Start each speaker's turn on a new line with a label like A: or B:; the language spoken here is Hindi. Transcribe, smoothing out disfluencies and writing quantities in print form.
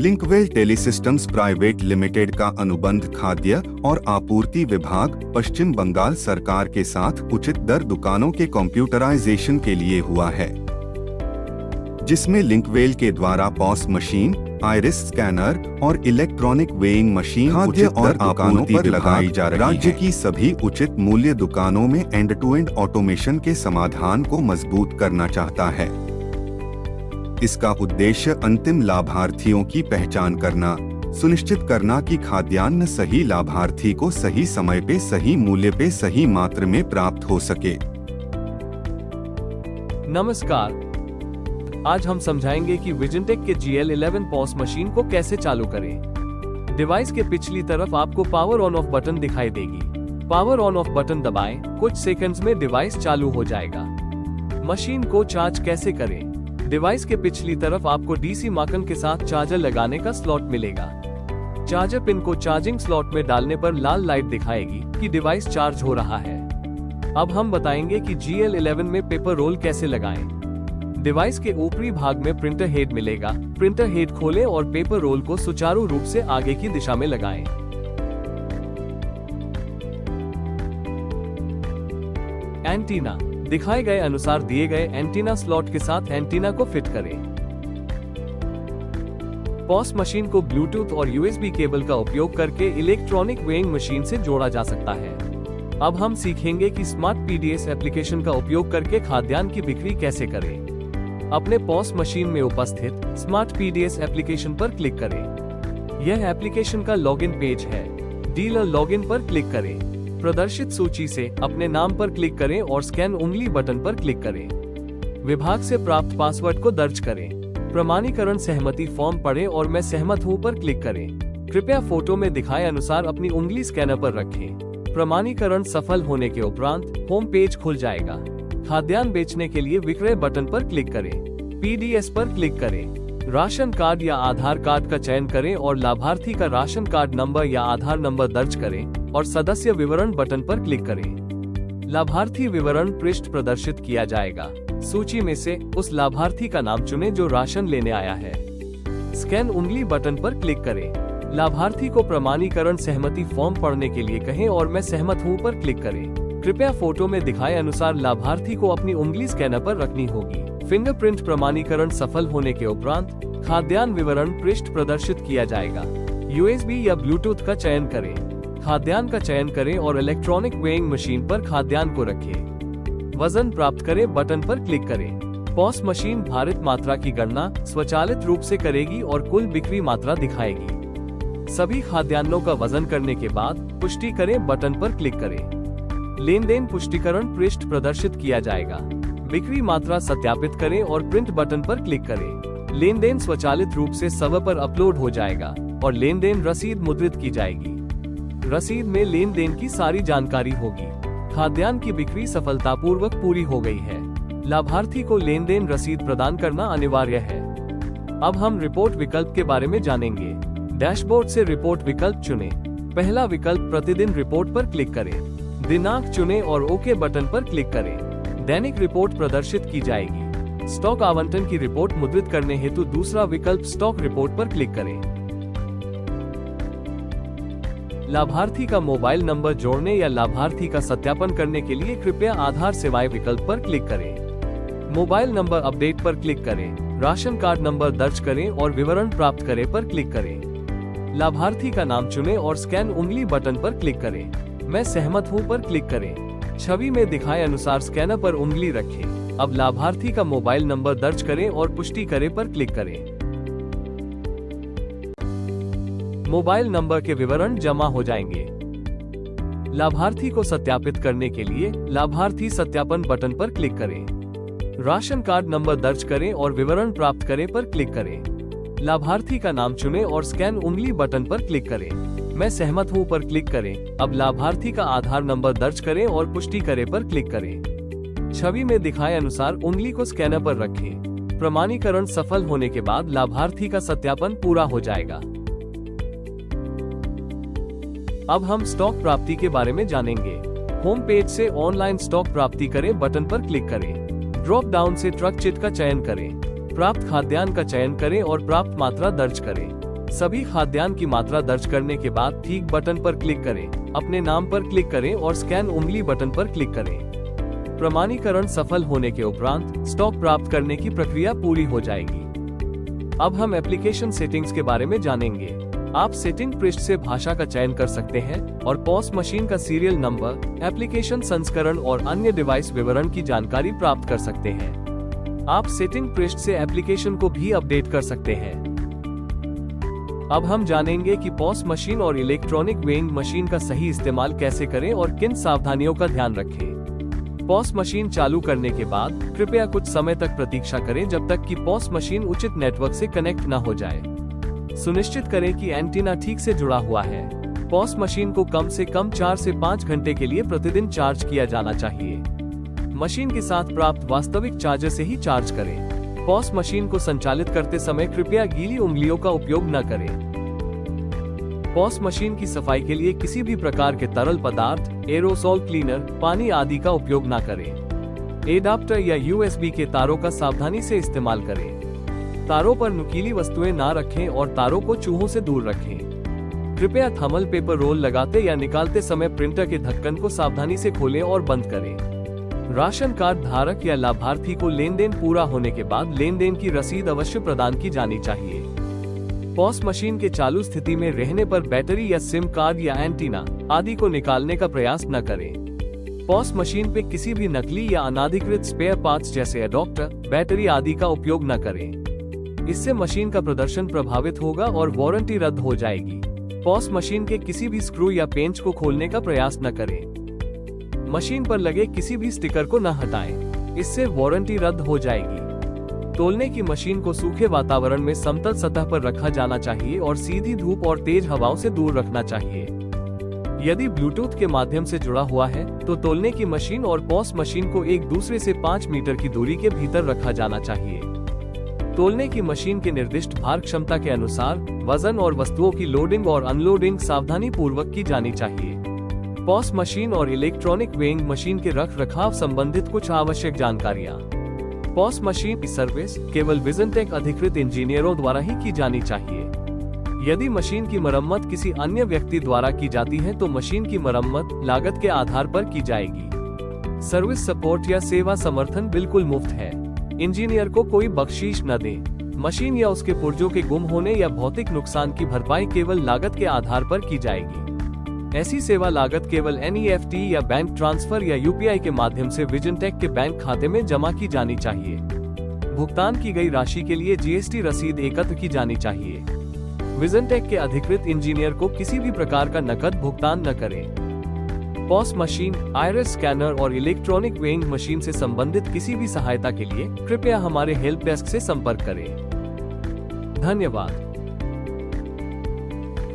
A: लिंकवेल टेलीसिस्टम्स प्राइवेट लिमिटेड का अनुबंध खाद्य और आपूर्ति विभाग पश्चिम बंगाल सरकार के साथ उचित दर दुकानों के कंप्यूटराइजेशन के लिए हुआ है, जिसमें लिंकवेल के द्वारा पॉस मशीन, आइरिस स्कैनर और इलेक्ट्रॉनिक वेइंग मशीन खाद्य और आपूर्ति पर लगाई जा रही है। राज्य की सभी उचित मूल्य दुकानों में एंड टू एंड ऑटोमेशन के समाधान को मजबूत करना चाहता है। इसका उद्देश्य अंतिम लाभार्थियों की पहचान करना, सुनिश्चित करना कि खाद्यान्न सही लाभार्थी को सही समय पे सही मूल्य पे सही मात्रा में प्राप्त हो सके।
B: नमस्कार, आज हम समझाएंगे कि विजनटेक के GL11 पॉस मशीन को कैसे चालू करें। डिवाइस के पिछली तरफ आपको पावर ऑन ऑफ बटन दिखाई देगी। पावर ऑन ऑफ बटन दबाएं, कुछ सेकंड्स में डिवाइस चालू हो जाएगा। मशीन को चार्ज कैसे करें? डिवाइस के पिछली तरफ आपको DC माकन के साथ चार्जर लगाने का स्लॉट मिलेगा। चार्जर पिन को चार्जिंग स्लॉट में डालने पर लाल लाइट दिखाएगी कि डिवाइस चार्ज हो रहा है। अब हम बताएंगे कि GL11 में पेपर रोल कैसे लगाएं। डिवाइस के ऊपरी भाग में प्रिंटर हेड मिलेगा। प्रिंटर हेड खोलें और पेपर रोल को सुचारू रूप से आगे की दिशा में लगाएं। एंटीना दिखाए गए अनुसार दिए गए एंटीना स्लॉट के साथ एंटीना को फिट करें। पॉस मशीन को ब्लूटूथ और USB केबल का उपयोग करके इलेक्ट्रॉनिक वेइंग मशीन से जोड़ा जा सकता है। अब हम सीखेंगे कि स्मार्ट PDS एप्लीकेशन का उपयोग करके खाद्यान्न की बिक्री कैसे करें। अपने पॉस मशीन में उपस्थित स्मार्ट PDS एप्लीकेशन पर क्लिक करें। यह एप्लीकेशन का लॉगिन पेज है। डीलर लॉगिन पर क्लिक करें। प्रदर्शित सूची से अपने नाम पर क्लिक करें और स्कैन उंगली बटन पर क्लिक करें। विभाग से प्राप्त पासवर्ड को दर्ज करें। प्रमाणीकरण सहमति फॉर्म पढ़ें और मैं सहमत हूं पर क्लिक करें। कृपया फोटो में दिखाए अनुसार अपनी उंगली स्कैनर पर रखें। प्रमाणीकरण सफल होने के उपरांत होम पेज खुल जाएगा। खाद्यान्न बेचने के लिए विक्रय बटन पर क्लिक करें। PDS पर क्लिक करें। राशन कार्ड या आधार कार्ड का चयन करें और लाभार्थी का राशन कार्ड नंबर या आधार नंबर दर्ज करें और सदस्य विवरण बटन पर क्लिक करें। लाभार्थी विवरण पृष्ठ प्रदर्शित किया जाएगा। सूची में से उस लाभार्थी का नाम चुनें जो राशन लेने आया है। स्कैन उंगली बटन पर क्लिक करें। लाभार्थी को प्रमाणीकरण सहमति फॉर्म पढ़ने के लिए कहें और मैं सहमत हूं पर क्लिक करें। कृपया फोटो में दिखाए अनुसार लाभार्थी को अपनी उंगली स्कैनर पर रखनी होगी। फिंगरप्रिंट प्रमाणीकरण सफल होने के उपरांत खाद्यान्न विवरण पृष्ठ प्रदर्शित किया जाएगा। USB या ब्लूटूथ का चयन करें। खाद्यान्न का चयन करें और इलेक्ट्रॉनिक वेइंग मशीन पर खाद्यान्न को रखें। वजन प्राप्त करें बटन पर क्लिक करें। पॉस मशीन भारित मात्रा की गणना स्वचालित रूप से करेगी और कुल बिक्री मात्रा दिखाएगी। सभी खाद्यान्नों का वजन करने के बाद पुष्टि करें बटन पर क्लिक करें। लेन देन पुष्टिकरण पृष्ठ प्रदर्शित किया जाएगा। बिक्री मात्रा सत्यापित करें और प्रिंट बटन पर क्लिक करें। लेन देन स्वचालित रूप से सर्वर पर अपलोड हो जाएगा और लेन देन रसीद मुद्रित की जाएगी। रसीद में लेन देन की सारी जानकारी होगी। खाद्यान्न की बिक्री सफलतापूर्वक पूरी हो गई है। लाभार्थी को लेन देन रसीद प्रदान करना अनिवार्य है। अब हम रिपोर्ट विकल्प के बारे में जानेंगे। डैशबोर्ड से रिपोर्ट विकल्प चुनें। पहला विकल्प प्रतिदिन रिपोर्ट पर क्लिक करें। दिनांक चुनें और ओके बटन पर क्लिक करें। दैनिक रिपोर्ट प्रदर्शित की जाएगी। स्टॉक आवंटन की रिपोर्ट मुद्रित करने हेतु दूसरा विकल्प स्टॉक रिपोर्ट पर क्लिक करें। लाभार्थी का मोबाइल नंबर जोड़ने या लाभार्थी का सत्यापन करने के लिए कृपया आधार सेवाएं विकल्प पर क्लिक करें। मोबाइल नंबर अपडेट पर क्लिक करें। राशन कार्ड नंबर दर्ज करें और विवरण प्राप्त करें पर क्लिक करें। लाभार्थी का नाम चुनें और स्कैन उंगली बटन पर क्लिक करें। मैं सहमत हूं पर क्लिक करें। छवि में दिखाए अनुसार स्कैनर पर उंगली रखें। अब लाभार्थी का मोबाइल नंबर दर्ज करें और पुष्टि करें पर क्लिक करें। मोबाइल नंबर के विवरण जमा हो जाएंगे। लाभार्थी को सत्यापित करने के लिए लाभार्थी सत्यापन बटन पर क्लिक करें। राशन कार्ड नंबर दर्ज करें और विवरण प्राप्त करें पर क्लिक करें। लाभार्थी का नाम चुनें और स्कैन उंगली बटन पर क्लिक करें। मैं सहमत हूं पर क्लिक करें। अब लाभार्थी का आधार नंबर दर्ज करें और पुष्टि करें पर क्लिक करें। छवि में दिखाए अनुसार उंगली को स्कैनर पर रखें। प्रमाणीकरण सफल होने के बाद लाभार्थी का सत्यापन पूरा हो जाएगा। अब हम स्टॉक प्राप्ति के बारे में जानेंगे। होम पेज से ऑनलाइन स्टॉक प्राप्ति करें बटन पर क्लिक करें। ड्रॉप डाउन से ट्रक चिट का चयन करें। प्राप्त खाद्यान्न का चयन करें और प्राप्त मात्रा दर्ज करें। सभी खाद्यान्न की मात्रा दर्ज करने के बाद ठीक बटन पर क्लिक करें, अपने नाम पर क्लिक करें और स्कैन उंगली बटन पर क्लिक करें। प्रमाणीकरण सफल होने के उपरांत स्टॉक प्राप्त करने की प्रक्रिया पूरी हो जाएगी। अब हम एप्लीकेशन सेटिंग्स के बारे में जानेंगे। आप सेटिंग पृष्ठ से भाषा का चयन कर सकते हैं और पॉस मशीन का सीरियल नंबर, एप्लीकेशन संस्करण और अन्य डिवाइस विवरण की जानकारी प्राप्त कर सकते हैं। आप सेटिंग पृष्ठ से एप्लीकेशन को भी अपडेट कर सकते हैं। अब हम जानेंगे कि पॉस मशीन और इलेक्ट्रॉनिक वेइंग मशीन का सही इस्तेमाल कैसे करें और किन सावधानियों का ध्यान रखें। पॉस मशीन चालू करने के बाद कृपया कुछ समय तक प्रतीक्षा करें जब तक कि पॉस मशीन उचित नेटवर्क से कनेक्ट न हो जाए। सुनिश्चित करें कि एंटीना ठीक से जुड़ा हुआ है। पॉस मशीन को कम से कम 4 से 5 घंटे के लिए प्रतिदिन चार्ज किया जाना चाहिए। मशीन के साथ प्राप्त वास्तविक चार्जर से ही चार्ज करें। पॉस मशीन को संचालित करते समय कृपया गीली उंगलियों का उपयोग न करें। पॉस मशीन की सफाई के लिए किसी भी प्रकार के तरल पदार्थ, एरोसोल क्लीनर, पानी आदि का उपयोग न करें। एडाप्टर या USB के तारों का सावधानी से इस्तेमाल करें। तारों पर नुकीली वस्तुएं ना रखें और तारों को चूहों से दूर रखें। कृपया थर्मल पेपर रोल लगाते या निकालते समय प्रिंटर के ढक्कन को सावधानी से खोलें और बंद करें। राशन कार्ड धारक या लाभार्थी को लेनदेन पूरा होने के बाद लेनदेन की रसीद अवश्य प्रदान की जानी चाहिए। पॉस मशीन के चालू स्थिति में रहने पर बैटरी या सिम कार्ड या एंटीना आदि को निकालने का प्रयास न करें। पॉस मशीन पे किसी भी नकली या अनाधिकृत स्पेयर पार्ट्स जैसे एडाप्टर, बैटरी आदि का उपयोग न करें। इससे मशीन का प्रदर्शन प्रभावित होगा और वारंटी रद्द हो जाएगी। पॉस मशीन के किसी भी स्क्रू या पेंच को खोलने का प्रयास न करें। मशीन पर लगे किसी भी स्टिकर को न हटाएं, इससे वारंटी रद्द हो जाएगी। तौलने की मशीन को सूखे वातावरण में समतल सतह पर रखा जाना चाहिए और सीधी धूप और तेज हवाओं से दूर रखना चाहिए। यदि ब्लूटूथ के माध्यम से जुड़ा हुआ है तो तौलने की मशीन और पॉस मशीन को एक दूसरे से 5 मीटर की दूरी के भीतर रखा जाना चाहिए। तौलने की मशीन के निर्दिष्ट भार क्षमता के अनुसार वजन और वस्तुओं की लोडिंग और अनलोडिंग सावधानी पूर्वक की जानी चाहिए। पॉस मशीन और इलेक्ट्रॉनिक वेइंग मशीन के रख रखाव संबंधित कुछ आवश्यक जानकारियाँ। पॉस मशीन की सर्विस केवल विजनटेक अधिकृत इंजीनियरों द्वारा ही की जानी चाहिए। यदि मशीन की मरम्मत किसी अन्य व्यक्ति द्वारा की जाती है तो मशीन की मरम्मत लागत के आधार पर की जाएगी। सर्विस सपोर्ट या सेवा समर्थन बिल्कुल मुफ्त है। इंजीनियर को कोई बख्शीश न दें। मशीन या उसके पुर्जों के गुम होने या भौतिक नुकसान की भरपाई केवल लागत के आधार पर की जाएगी। ऐसी सेवा लागत केवल NEFT या बैंक ट्रांसफर या UPI के माध्यम से विजनटेक के बैंक खाते में जमा की जानी चाहिए। भुगतान की गई राशि के लिए GST रसीद एकत्र की जानी चाहिए। विजनटेक के अधिकृत इंजीनियर को किसी भी प्रकार का नकद भुगतान न करें। पॉस मशीन, आइरिस स्कैनर और इलेक्ट्रॉनिक वेइंग मशीन से संबंधित किसी भी सहायता के लिए कृपया हमारे हेल्प डेस्क से संपर्क करें। धन्यवाद।